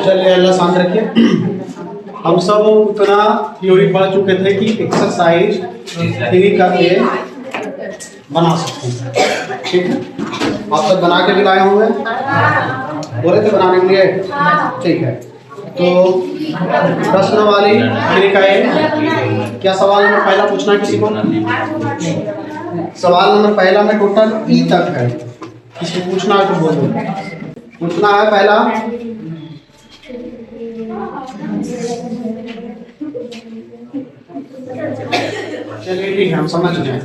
चलिए अल्लाह शांत रखिए। हम सब उतना थ्योरी पढ़ चुके थे कि एक्सरसाइज 3 का ए बना सकते हैं, ठीक है। आप सब बना के भी लाए होंगे, बोले थे बनाने के लिए, ठीक है। तो प्रश्न वाली 3 का ए, क्या सवाल नंबर पहला पूछना है किसी को? सवाल नंबर पहला में टोटल ई तक है, किसी को पूछना है तो बोलो। पूछना है पहला, चलिए ठीक है, हम समझ गए।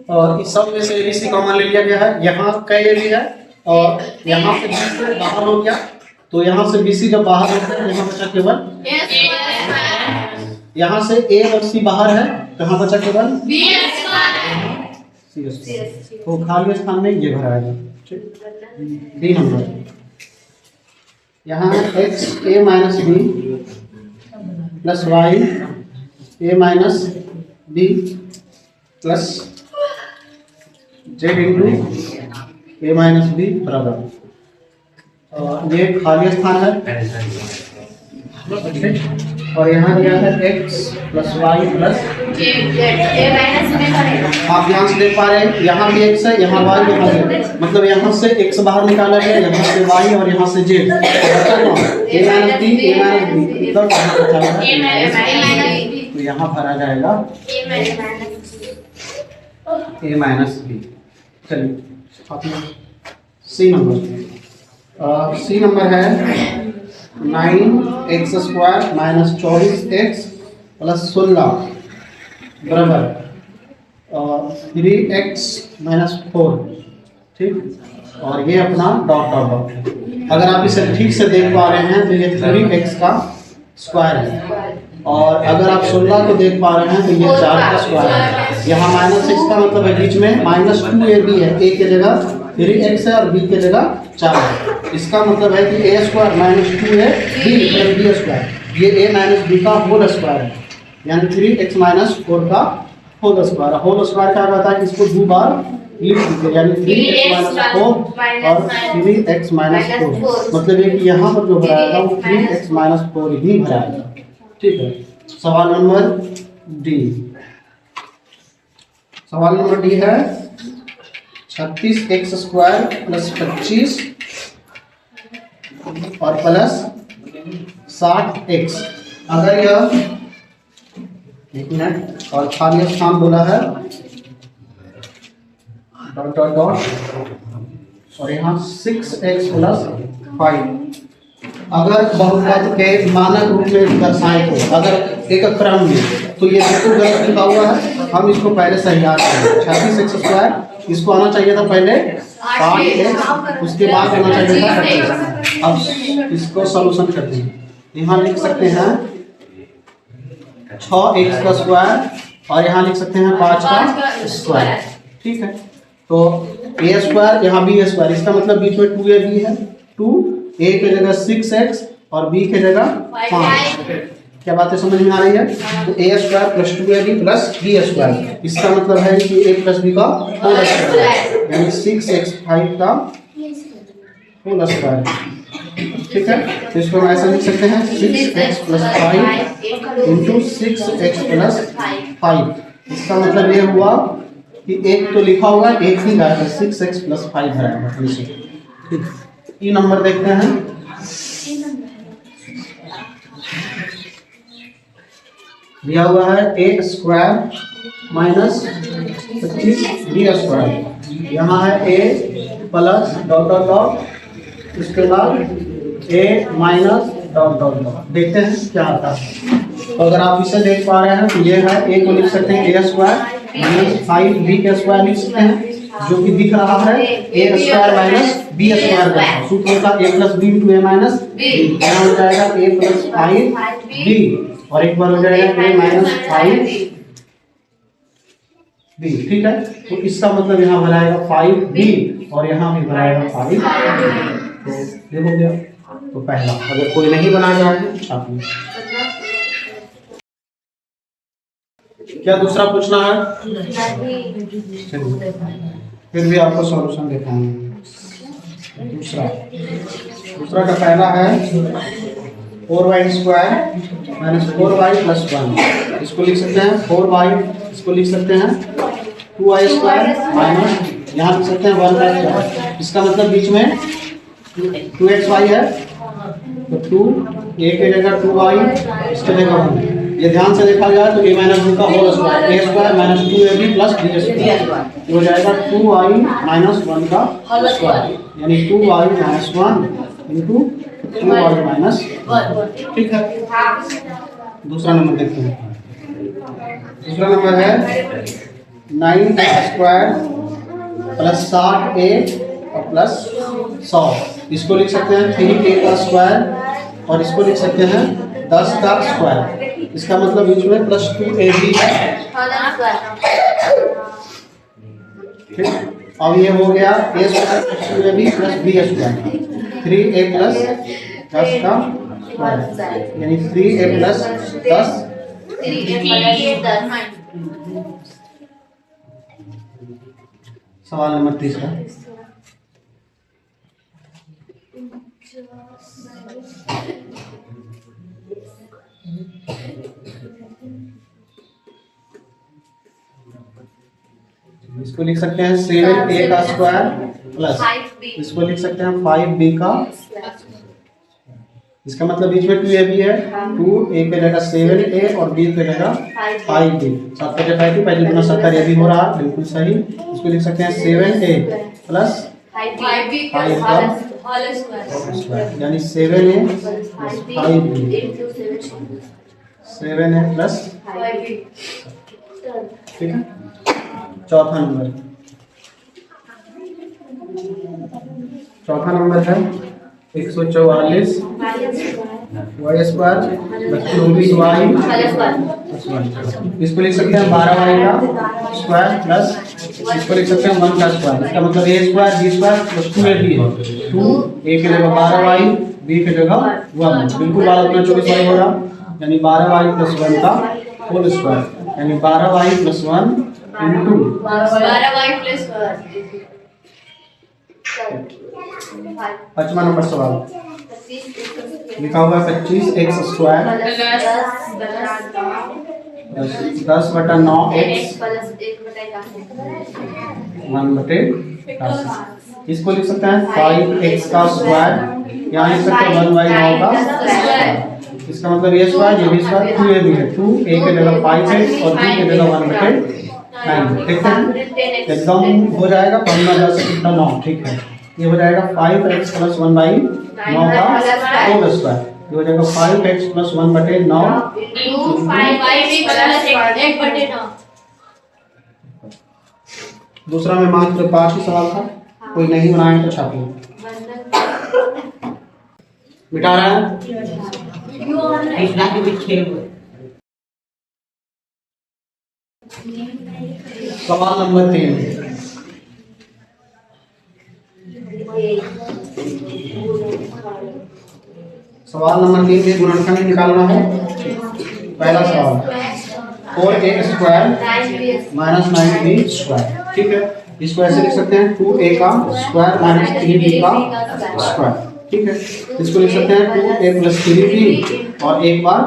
और इस सब में से ABC कॉमन ले लिया गया है। यहाँ कई भी है और यहाँ से BC बाहर हो गया, तो यहाँ से BC जब बाहर होता है यहाँ बचा केवल, यहाँ से A और C बाहर है तो यहाँ बचा केवल C। तो खाली स्थान में ये भरा है, ठीक। B नंबर यहाँ x a minus b plus y a minus b plus z into a minus b बराबर, ये खाली स्थान है। और यहाँ दिया है x प्लस वाई प्लस, आप ध्यान से देख पा रहे हैं यहाँ भी x है, यहाँ y, यहाँ z, मतलब यहाँ से x बाहर निकाला गया, यहाँ से y और यहाँ से z, a माइनस बी तो यहाँ भरा जाएगा a माइनस बी। चलिए सी नंबर है 9x² माइनस 24x प्लस 16 बराबर 3x माइनस 4, ठीक। और ये अपना डॉट डॉट डॉट। अगर आप इसे ठीक से देख पा रहे हैं तो ये 3x का स्क्वायर है, और अगर आप 16 को देख पा रहे हैं तो ये 4 का स्क्वायर है। यहाँ -x का मतलब है बीच में -2ab है, a की जगह 3x है और b की जगह 4 है। इसका मतलब है कि a² minus 2ab plus b square, ये a माइनस b का होल स्क्वायर है, यानी 3x माइनस 4 का होल स्क्वायर। होल स्क्वायर क्या कहता है कि इसको 2 बार लिख दीजिए, यानी 3x माइनस 4 और 3x माइनस 4, मतलब ये कि यहाँ पर जो भराएगा वो 3x माइनस 4 ही भराएगा, ठीक है। सवाल नंबर डी, सवाल नंबर डी है 36x² प्लस 25 और प्लस 60x। अगर यह, एक मिनट, और खाली स्थान बोला है डॉट डॉट डॉट, और यहाँ 6x प्लस 5 अगर बहुपद के मानक रूप में दर्शाए तो, अगर एक क्रम में, तो ये बिल्कुल गलत लिखा हुआ है। हम इसको पहले सही याद करें, 36x², इसको आना चाहिए था पहले 8x, उसके बाद आना चाहिए था 25। अब इसको सॉल्यूशन करते हैं, यहाँ लिख सकते हैं 6x का स्क्वायर और यहाँ लिख सकते हैं 5 का स्क्वायर, ठीक है। तो a² यहाँ b², इसका मतलब बीच में 2ab है, 2a की जगह 6x और b की जगह 5। क्या बातें समझ में आ रही है? तो a² plus 2ab plus b², इसका मतलब है कि a प्लस b का होल स्क्वायर, यानी 6x5 का होल स्क्वायर, ठीक है। तो इसको हम ऐसा लिख सकते हैं 6x plus 5 into 6x plus 5। इसका मतलब ये हुआ कि एक तो लिखा हुआ एक ही जाएगा, 6x प्लस 5 भराएगा, ठीक। ई नंबर देखते हैं, दिया हुआ है a² माइनस 25b², यहाँ है a plus dot dot dot, उसके बाद a minus dot dot dot. देखते हैं क्या आता है। तो अगर आप इसे देख पा रहे हैं तो ये है, a को लिख सकते हैं a² माइनस 5b² लिख सकते हैं, जो कि दिख रहा है a² माइनस b² का सूत्र होता है a plus b into a minus b, यहाँ हो जाएगा a प्लस 5b और एक बार हो जाएगा a माइनस 5b, ठीक है। तो इसका मतलब यहाँ बनाएगा 5b और यहाँ भी बनाएगा 5। तो ये हो गया। तो पहला, अगर कोई नहीं बनाया है छापिए। क्या दूसरा पूछना है? फिर भी आपको सॉल्यूशन दिखाएंगे। दूसरा का पहला है 4y² माइनस 4y प्लस 1। इसको लिख सकते हैं 4y, इसको लिख सकते हैं 2y² माइनस, यहाँ लिख सकते हैं 1 प्लस 1। इसका मतलब बीच में 2xy है, तो 2 a के जगह 2y, इसके जगह 1। ये ध्यान से देखा जाए तो a माइनस b का whole square, a square minus 2ab plus b square, ये हो जाएगा 2y माइनस 1 का होल स्क्वायर, यानी 2y minus 1 into 2y minus 1। ठीक है। दूसरा नंबर देखते हैं। दूसरा नंबर है 9x स्क्वायर प्लस 60a और प्लस 100। इसको लिख सकते हैं 3a का स्क्वायर और इसको लिख सकते हैं 10 का स्क्वायर। इसका मतलब बीच में प्लस 2ab है। ठीक, अब ये हो गया a square plus 2ab plus b square, 3a plus 10 का स्क्वायर, यानी 3a प्लस 10। सवाल नंबर तीसरा। इसको लिख सकते हैं 7a का स्क्वायर प्लस, इसको लिख सकते हैं 5b का। इसका मतलब बीच में 2ab है, 2a पे जगह 7a और b पे जगह 5b। 7 पे 5 पहले गुना 70, ये भी हो रहा है बिल्कुल सही। इसको लिख सकते हैं 7a प्लस 5b का स्क्वायर, यानी 7a plus 5b, 7a plus 5b। ठीक है। चौथा नंबर है 144 y square plus 24y plus 1। इसको लिख सकते हैं 12y का स्क्वायर प्लस, इसको लिख सकते हैं 1 का स्क्वायर। इसका मतलब a square b square plus 2ab है, 2a के जगह 12y, b के जगह 1। बिल्कुल 12 गुना 24y हो रहा, यानी 12y प्लस 1 का होल स्क्वायर, यानी 12y plus 1 into 12y plus 1। 5वां नंबर सवाल लिखा हुआ है 25x स्क्वायर 10/9x 1/10। इसको लिख सकते हैं 5x का स्क्वायर, यहाँ लिख सकते हैं 1/9 का स्क्वायर। इसका मतलब ये स्क्वायर, ये भी स्क्वायर, 2ab है, 2a के जगह 5x और b के जगह 1/9। ठीक है, एकदम हो जाएगा 15 से कितना 9। ठीक है, ये हो जाएगा 5x प्लस 1/9 का होल स्क्वायर, ये हो जाएगा 5x plus 1/9 into 5x plus 1/9। दूसरा में मात्र 5 ही सवाल था, कोई नहीं बनाया तो छापिए। मिटा रहा है। सवाल नंबर 3। सवाल नंबर 3 में गुणनखंड निकालना है। पहला सवाल 4a square minus 9b square. ठीक है, इसको ऐसे लिख सकते हैं 2a का स्क्वायर माइनस 3b का स्क्वायर। ठीक है, इसको लिख सकते हैं 2a प्लस 3b और एक बार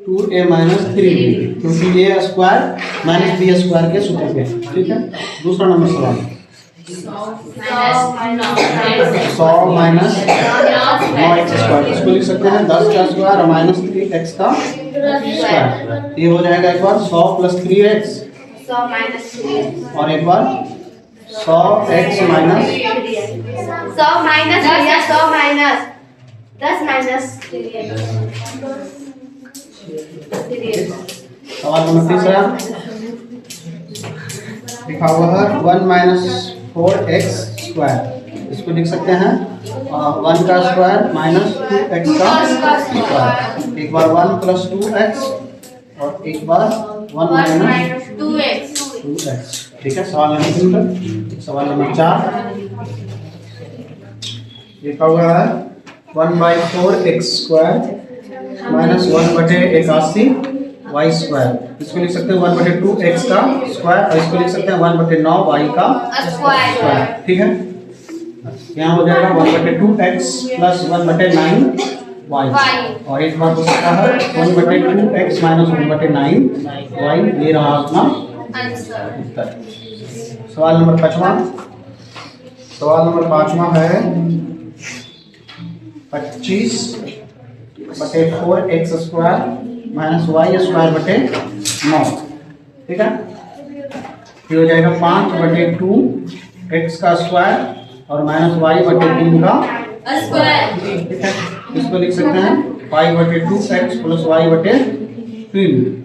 2a माइनस 3b, क्योंकि a square minus b square के सूत्र पे। ठीक है। दूसरा नंबर सवाल 100 माइनस 9x स्क्वायर, इसको लिख सकते हैं 10 का स्क्वायर और माइनस 3x का स्क्वायर। ये हो जाएगा एक बार 100 प्लस 3x और एक बार 100x minus 100 minus 10 minus 3x। सवाल नंबर तीसरा लिखा हुआ है 1 माइनस 4x स्क्वायर, इसको लिख सकते हैं 1 का स्क्वायर माइनस 2x का स्क्वायर। एक बार 1 प्लस 2x और एक बार 1 माइनस 2x। ठीक है, सवाल नंबर 3 पर। सवाल नंबर 4 लिखा हुआ है 1/4 x square minus 1/81 y square. इसको लिख सकते हैं 1/2 x का स्क्वायर और इसको लिख सकते हैं 1/9 y का स्क्वायर। ठीक है, यहाँ हो जाएगा 1/2 x प्लस 1/9 y और एक बार हो सकता है 1/2 x माइनस 1/9 y। ये रहा अपना उत्तर। सवाल नंबर 5वां। सवाल नंबर 5वां है 25/4 x square minus y square बटे 9। ठीक है, ये हो जाएगा 5/2 x का स्क्वायर और माइनस y/3 का स्क्वायर। ठीक है, इसको लिख सकते हैं 5/2 x प्लस y/3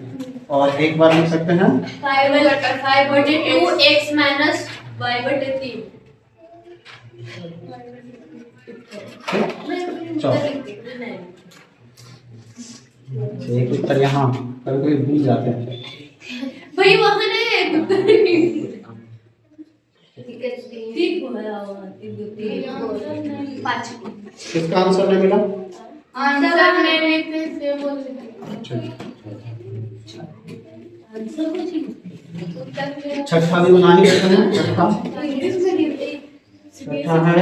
और एक बार लिख सकते हैं 5/2 x माइनस y/3। एक उत्तर यहाँ कभी कभी भूल जाते हैं भाई वहाँ ने किसका आंसर नहीं मिला? आंसर मैंने से बोल छठा भी बना ही सकते हैं। छठा है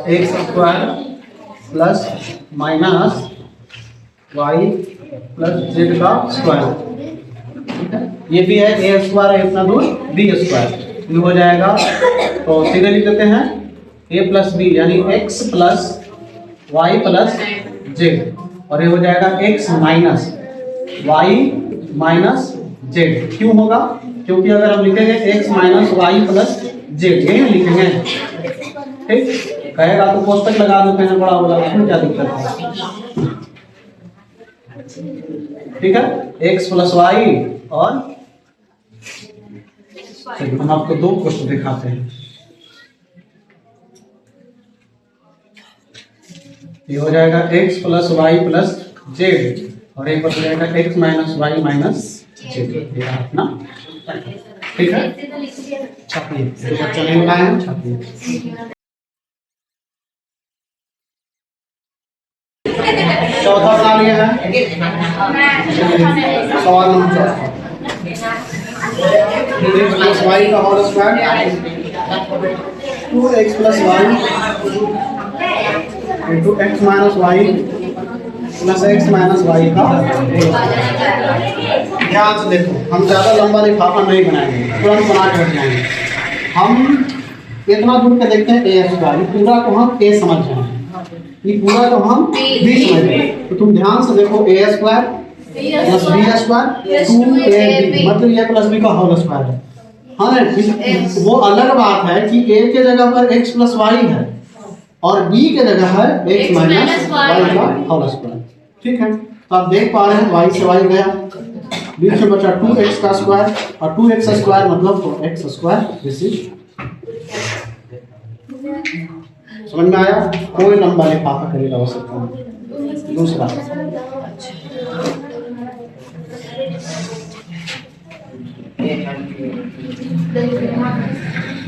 x square plus minus y plus z का स्क्वायर। ये भी है ए स्क्वायर है इतना दूर बी स्क्वायर, ये हो जाएगा तो सीधे लिख देते हैं ए प्लस बी यानी x plus y plus z और ये हो जाएगा x minus y minus z. क्यों होगा? क्योंकि अगर हम लिखेंगे x minus y plus z यही लिखेंगे। ठीक, कहेगा तो कोष्टक लगा देते हैं बड़ा वाला, उसमें क्या दिक्कत है? ठीक है, एक्स प्लस वाई और चलिए हम आपको दो क्वेश्चन दिखाते हैं। ये हो जाएगा x plus y plus z और एक हो जाएगा x minus y minus z. ये अपना ठीक है, छापिए जो बच्चों ने बनाया है छापिए। चौथा बना लिया है। सवाल नंबर 4 एक्स प्लस वाई का whole square 2x plus y into x minus y plus x minus y का। ध्यान से देखो, हम ज़्यादा लंबा लिफाफा नहीं बनाएंगे, तुरंत बना के हट जाएंगे। हम इतना दूर के देखते हैं ए स्क्वायर, पूरा को हम ए समझ जाएंगे, ये पूरा तो हम बी समझ रहे हैं। तो तुम ध्यान से देखो a square plus b square 2ab मतलब ये प्लस बी का होल स्क्वायर है। हाँ ना, वो अलग बात है कि ए के जगह पर x प्लस वाई है और b के जगह है x माइनस वाई का होल स्क्वायर। ठीक है, तो आप देख पा रहे हैं y से y गया, बीच में बचा 2x का स्क्वायर और 2x स्क्वायर मतलब तो x स्क्वायर। दिस इज समझ में आया? कोई लंबा लिफाफा करेगा हो सकता है। दूसरा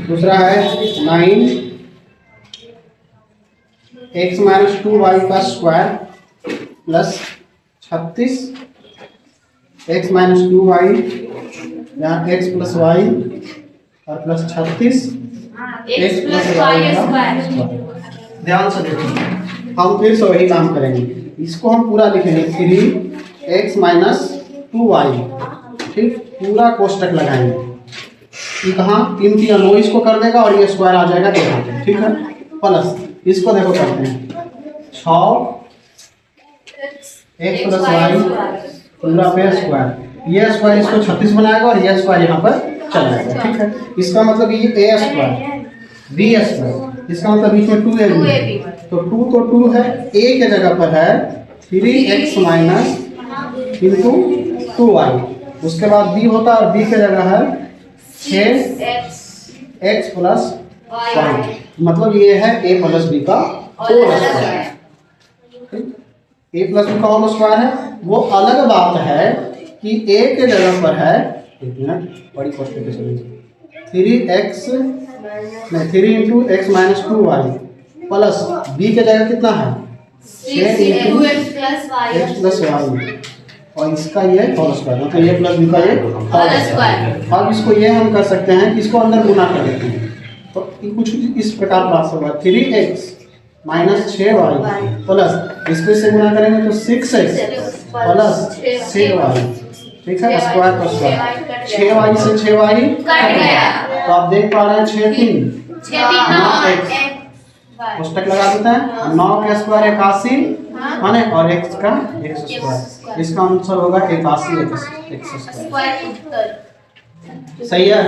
दूसरा है 9 x माइनस 2y का square plus 36 x minus 2y यहाँ x प्लस वाई और प्लस 36 x प्लस वाई का। ध्यान से देखिए, हम फिर से वही काम करेंगे, इसको हम पूरा लिखेंगे 3x माइनस 2y। ठीक, पूरा कोष्टक लगाएंगे, ये कहाँ 3 3 9 इसको कर देगा और ये स्क्वायर आ जाएगा यहाँ पे। ठीक है, प्लस इसको देखो करते हैं 6x प्लस वाई पूरा पे स्क्वायर, ये स्क्वायर इसको 36 बनाएगा और ये स्क्वायर यहाँ पर चला जाएगा। ठीक है, इसका मतलब ये a स्क्वायर b स्क्वायर, इसका मतलब बीच में 2ab तो 2 तो 2 है, a के जगह पर है 3x माइनस इंटू 2y, उसके बाद b होता है और b के जगह है 6x प्लस वाई, मतलब ये है a प्लस b का whole square. a plus b का होल स्क्वायर है। वो अलग बात है कि a के जगह पर है एक मिनट, बड़ी कोष्टक पे चलिए। 3x नहीं 3 into x minus 2y plus b के जगह कितना है 6 into 2x plus y x plus y और इसका ये होल स्क्वायर, मतलब ये प्लस बी का ये होल स्क्वायर। अब इसको ये हम कर सकते हैं कि इसको अंदर गुना कर देते हैं, तो ये कुछ इस प्रकार प्राप्त होगा 3x माइनस 6y प्लस इसको इससे गुना करेंगे तो 6x प्लस 6y, ठीक है, स्क्वायर प्लस स्क्वायर 6y से 6y कट गया। तो आप देख पा रहे हैं 6 3 9x पुस्तक लगा देते हैं, 9 का स्क्वायर 81 माने और x का x स्क्वायर, इसका आंसर होगा 81 x स्क्वायर। स्क्वायर उत्तर सही है?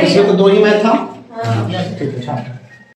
इसमें तो दो ही मैथ था, ठीक है।